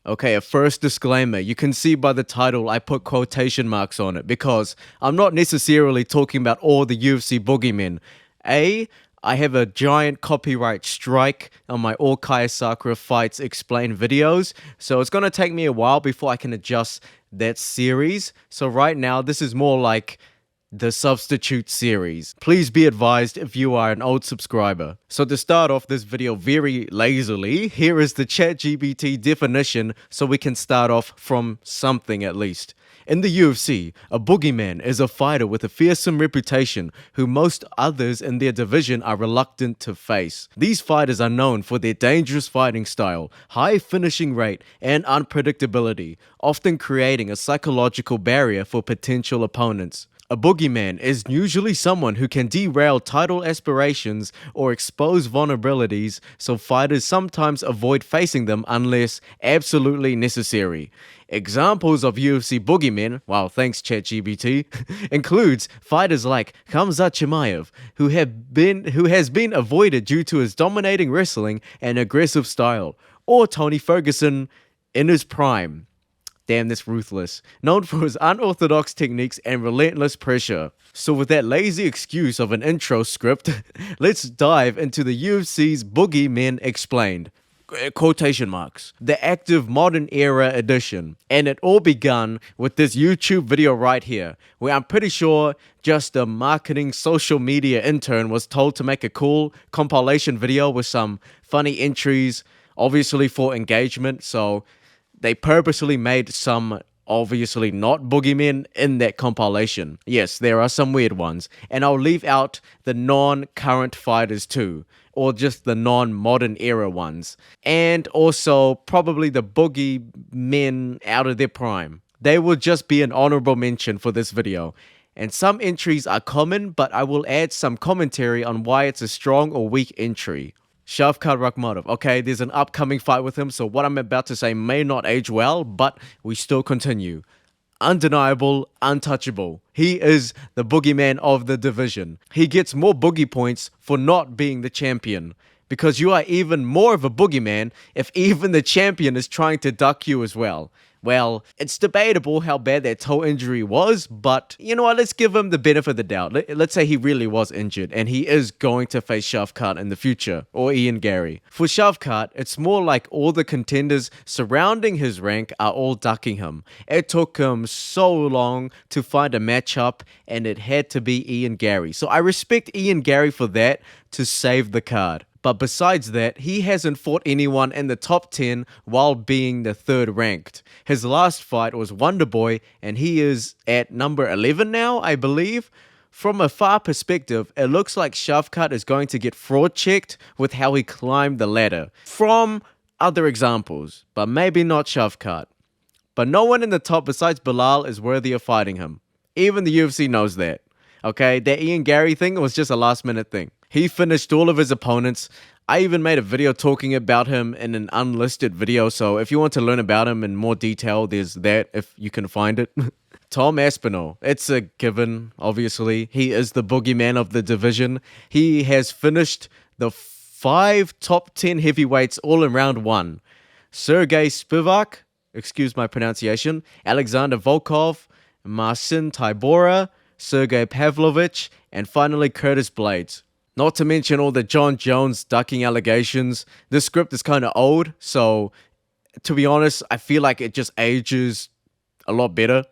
Okay, a first disclaimer. You can see by the title I put quotation marks on it because I'm not necessarily talking about all the UFC boogeymen. A, I have a giant copyright strike on my All Kaya Sakura Fights Explained videos, so it's going to take me a while before I can adjust that series. So right now, this is more like the substitute series. Please be advised if you are an old subscriber. So to start off this video very lazily, here is the ChatGPT definition so we can start off from something at least. In the UFC, a boogeyman is a fighter with a fearsome reputation who most others in their division are reluctant to face. These fighters are known for their dangerous fighting style, high finishing rate, and unpredictability, often creating a psychological barrier for potential opponents. A boogeyman is usually someone who can derail title aspirations or expose vulnerabilities, so fighters sometimes avoid facing them unless absolutely necessary. Examples of UFC boogeymen, wow, thanks ChatGPT, includes fighters like Khamzat Chimaev, who has been avoided due to his dominating wrestling and aggressive style, or Tony Ferguson in his prime. Damn, that's ruthless. Known for his unorthodox techniques and relentless pressure. So with that lazy excuse of an intro script, let's dive into the UFC's Boogeymen Explained. Quotation marks. The active modern era edition. And it all begun with this YouTube video right here, where I'm pretty sure just a marketing social media intern was told to make a cool compilation video with some funny entries, obviously for engagement, so they purposely made some obviously not boogeymen in that compilation. Yes, there are some weird ones, and I'll leave out the non-current fighters too, or just the non-modern era ones, and also probably the boogeymen out of their prime. They will just be an honorable mention for this video. And some entries are common, but I will add some commentary on why it's a strong or weak entry. Shavkat Rakhmonov. Okay, there's an upcoming fight with him, so what I'm about to say may not age well, but we still continue. Undeniable, untouchable. He is the boogeyman of the division. He gets more boogie points for not being the champion, because you are even more of a boogeyman if even the champion is trying to duck you as well. Well, it's debatable how bad that toe injury was, but you know what, let's give him the benefit of the doubt. Let's say he really was injured and he is going to face Shavkat in the future, or Ian Gary. For Shavkat, it's more like all the contenders surrounding his rank are all ducking him. It took him so long to find a matchup, and it had to be Ian Gary. So I respect Ian Gary for that, to save the card. But besides that, he hasn't fought anyone in the top 10 while being the third ranked. His last fight was Wonderboy, and he is at number 11 now, I believe. From a far perspective, it looks like Shavkat is going to get fraud checked with how he climbed the ladder. From other examples, but maybe not Shavkat. But no one in the top besides Bilal is worthy of fighting him. Even the UFC knows that. Okay, that Ian Gary thing was just a last minute thing. He finished all of his opponents. I even made a video talking about him in an unlisted video, so if you want to learn about him in more detail, there's that if you can find it. Tom Aspinall, it's a given, obviously. He is the boogeyman of the division. He has finished the 5 top 10 heavyweights all in round 1. Sergey Spivak, excuse my pronunciation, Alexander Volkov, Marcin Tybura, Sergey Pavlovich, and finally Curtis Blades. Not to mention all the Jon Jones ducking allegations. This script is kind of old, so to be honest, I feel like it just ages a lot better.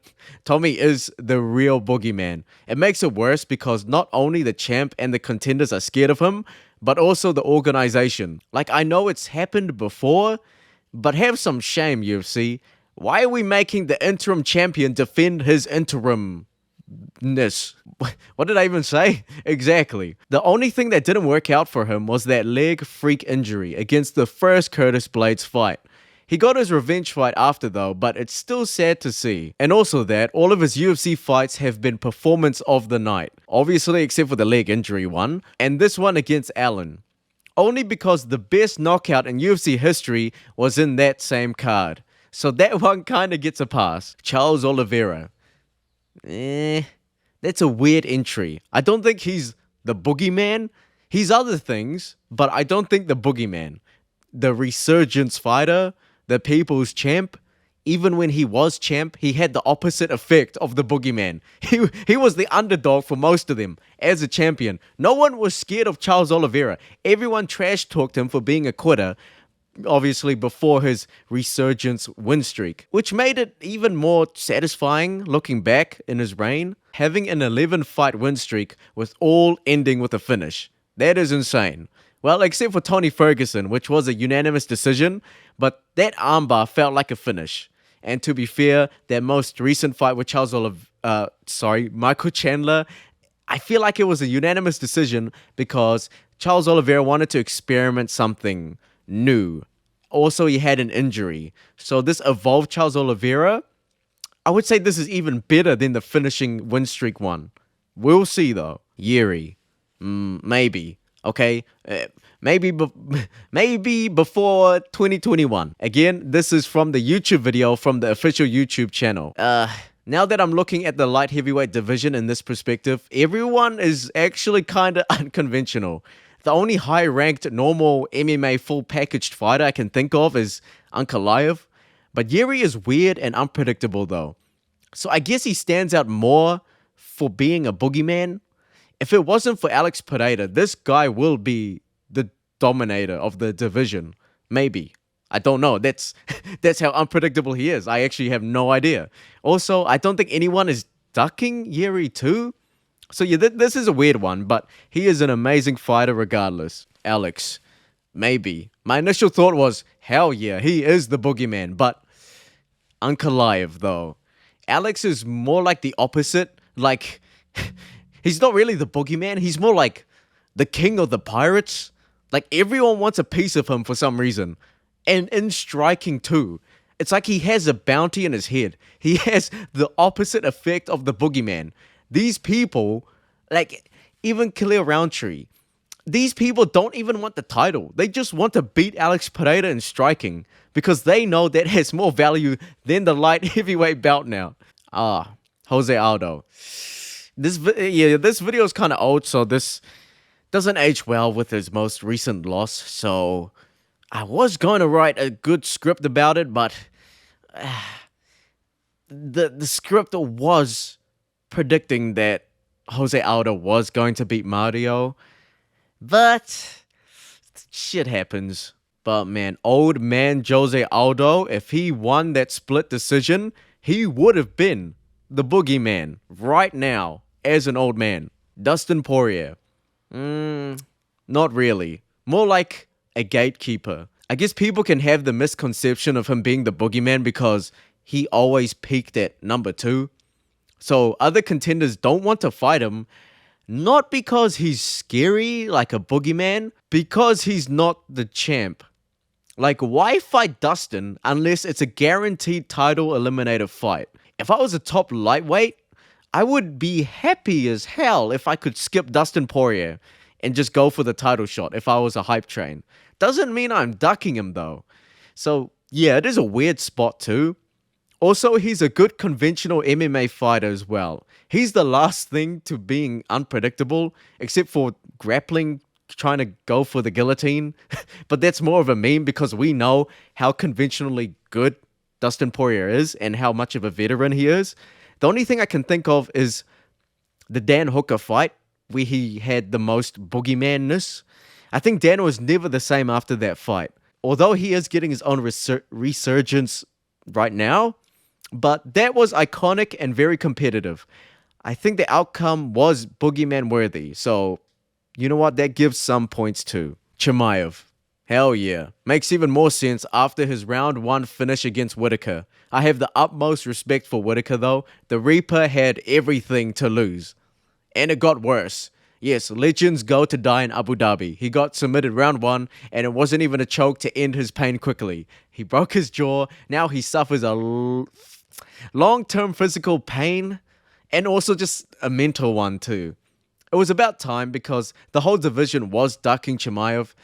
Tommy is the real boogeyman. It makes it worse because not only the champ and the contenders are scared of him, but also the organization. Like, I know it's happened before, but have some shame, UFC. Why are we making the interim champion defend his interimness? What did I even say? Exactly. The only thing that didn't work out for him was that leg freak injury against the first Curtis Blades fight. He got his revenge fight after though, but it's still sad to see. And also that all of his UFC fights have been performance of the night. Obviously, except for the leg injury one, and this one against Allen. Only because the best knockout in UFC history was in that same card. So that one kinda gets a pass. Charles Oliveira. That's a weird entry. I don't think he's the boogeyman. He's other things, but I don't think the boogeyman. The resurgence fighter, the people's champ, even when he was champ, he had the opposite effect of the boogeyman. He was the underdog for most of them as a champion. No one was scared of Charles Oliveira. Everyone trash talked him for being a quitter, obviously before his resurgence win streak, which made it even more satisfying looking back in his reign, having an 11-fight win streak with all ending with a finish. That is insane. Well, except for Tony Ferguson, which was a unanimous decision, but that armbar felt like a finish. And to be fair, their most recent fight with Michael Chandler, I feel like it was a unanimous decision because Charles Oliveira wanted to experiment something new. Also, he had an injury. So this evolved Charles Oliveira. I would say this is even better than the finishing win streak one. We'll see though. Jiri. Maybe. Okay? Maybe before 2021. Again, this is from the YouTube video from the official YouTube channel. Now that I'm looking at the light heavyweight division in this perspective, everyone is actually kind of unconventional. The only high-ranked normal MMA full-packaged fighter I can think of is Ankalaev. But Jiri is weird and unpredictable though. So I guess he stands out more for being a boogeyman. If it wasn't for Alex Pereira, this guy will be the dominator of the division. Maybe. I don't know. That's how unpredictable he is. I actually have no idea. Also, I don't think anyone is ducking Jiri too. So yeah, this is a weird one, but he is an amazing fighter regardless. Alex, maybe. My initial thought was, hell yeah, he is the boogeyman, but Ankalaev though. Alex is more like the opposite. Like, he's not really the boogeyman. He's more like the king of the pirates. Like, everyone wants a piece of him for some reason. And in striking too. It's like he has a bounty in his head. He has the opposite effect of the boogeyman. These people, like even Khalil Roundtree, these people don't even want the title. They just want to beat Alex Pereira in striking because they know that has more value than the light heavyweight belt now. Jose Aldo. This video is kind of old, so this doesn't age well with his most recent loss. So I was going to write a good script about it, but the script was predicting that Jose Aldo was going to beat Mario, but shit happens. But man, old man Jose Aldo, if he won that split decision, he would have been the boogeyman right now as an old man. Dustin Poirier. Not really. More like a gatekeeper. I guess people can have the misconception of him being the boogeyman because he always peaked at number 2. So other contenders don't want to fight him, not because he's scary like a boogeyman, because he's not the champ. Like, why fight Dustin unless it's a guaranteed title eliminator fight? If I was a top lightweight, I would be happy as hell if I could skip Dustin Poirier and just go for the title shot if I was a hype train. Doesn't mean I'm ducking him though. So yeah, it is a weird spot too. Also, he's a good conventional MMA fighter as well. He's the last thing to being unpredictable, except for grappling, trying to go for the guillotine. But that's more of a meme because we know how conventionally good Dustin Poirier is and how much of a veteran he is. The only thing I can think of is the Dan Hooker fight, where he had the most boogeyman-ness. I think Dan was never the same after that fight. Although he is getting his own resurgence right now, but that was iconic and very competitive. I think the outcome was boogeyman worthy. So, you know what? That gives some points too. Chimaev. Hell yeah. Makes even more sense after his round 1 finish against Whittaker. I have the utmost respect for Whittaker though. The Reaper had everything to lose. And it got worse. Yes, legends go to die in Abu Dhabi. He got submitted round 1, and it wasn't even a choke to end his pain quickly. He broke his jaw. Now he suffers a long-term physical pain, and also just a mental one too. It was about time because the whole division was ducking Chimaev.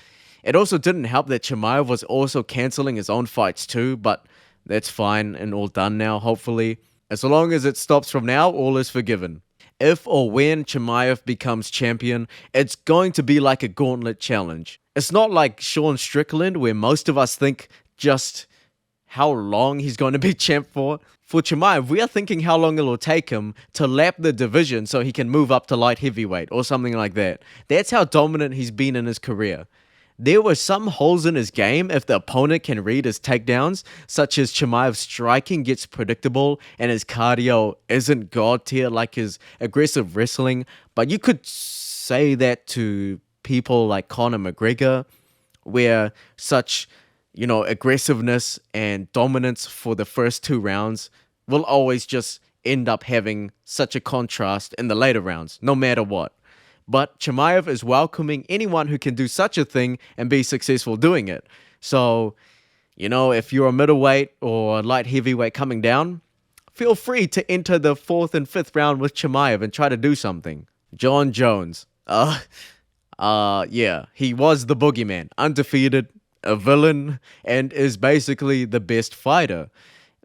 It also didn't help that Chimaev was also cancelling his own fights too, but that's fine and all done now, hopefully. As long as it stops from now, all is forgiven. If or when Chimaev becomes champion, it's going to be like a gauntlet challenge. It's not like Sean Strickland, where most of us think just how long he's going to be champ for. For Chimaev, we are thinking how long it'll take him to lap the division so he can move up to light heavyweight or something like that. That's how dominant he's been in his career. There were some holes in his game if the opponent can read his takedowns, such as Chimaev's striking gets predictable and his cardio isn't god tier like his aggressive wrestling. But you could say that to people like Conor McGregor, where such, aggressiveness and dominance for the first 2 rounds will always just end up having such a contrast in the later rounds, no matter what. But Chimaev is welcoming anyone who can do such a thing and be successful doing it. So, if you're a middleweight or light heavyweight coming down, feel free to enter the 4th and 5th round with Chimaev and try to do something. Jon Jones. Yeah, he was the boogeyman, undefeated, a villain, and is basically the best fighter.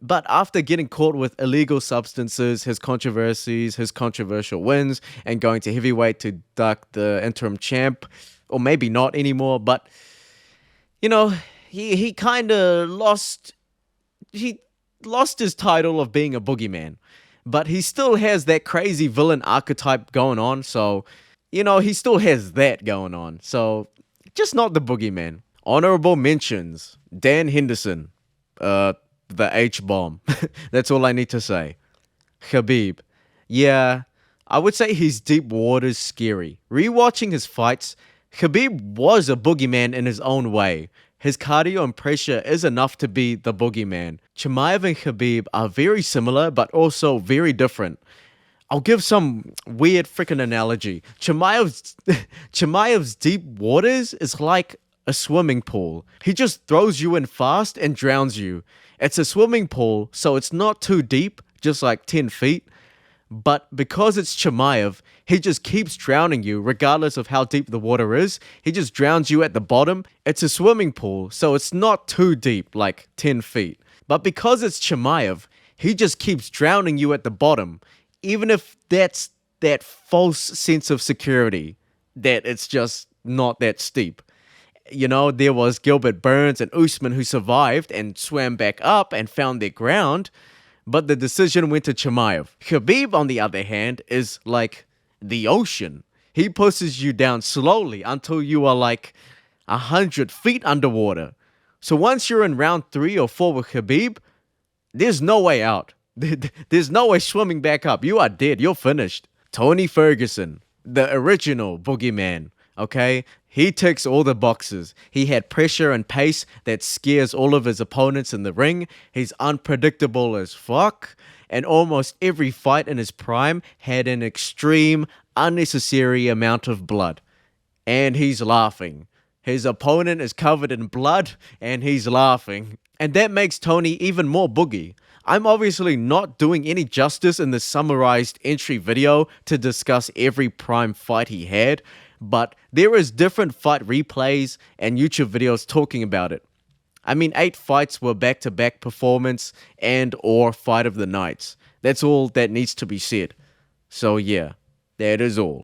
But after getting caught with illegal substances, his controversies, his controversial wins, and going to heavyweight to duck the interim champ, or maybe not anymore, but, he kind of lost his title of being a boogeyman. But he still has that crazy villain archetype going on, so, he still has that going on. So, just not the boogeyman. Honorable mentions. Dan Henderson. The H-bomb. That's all I need to say. Khabib. Yeah, I would say his deep water's scary. Rewatching his fights, Khabib was a boogeyman in his own way. His cardio and pressure is enough to be the boogeyman. Chimaev and Khabib are very similar, but also very different. I'll give some weird freaking analogy. Chimaev's deep waters is like a swimming pool. He just throws you in fast and drowns you. It's a swimming pool, so it's not too deep, just like 10 feet. But because it's Chimaev, he just keeps drowning you regardless of how deep the water is. He just drowns you at the bottom. It's a swimming pool, so it's not too deep, like 10 feet. But because it's Chimaev, he just keeps drowning you at the bottom, even if that's that false sense of security, that it's just not that steep. There was Gilbert Burns and Usman who survived and swam back up and found their ground, but the decision went to Chimaev. Khabib, on the other hand, is like the ocean. He pushes you down slowly until you are like 100 feet underwater. So once you're in round 3 or 4 with Khabib, there's no way out. There's no way swimming back up. You are dead. You're finished. Tony Ferguson, the original boogeyman, okay? He ticks all the boxes. He had pressure and pace that scares all of his opponents in the ring. He's unpredictable as fuck. And almost every fight in his prime had an extreme, unnecessary amount of blood. And he's laughing. His opponent is covered in blood, and he's laughing. And that makes Tony even more boogie. I'm obviously not doing any justice in the summarized entry video to discuss every prime fight he had, but there is different fight replays and YouTube videos talking about it. 8 fights were back-to-back performance and or fight of the nights. That's all that needs to be said. So yeah, that is all.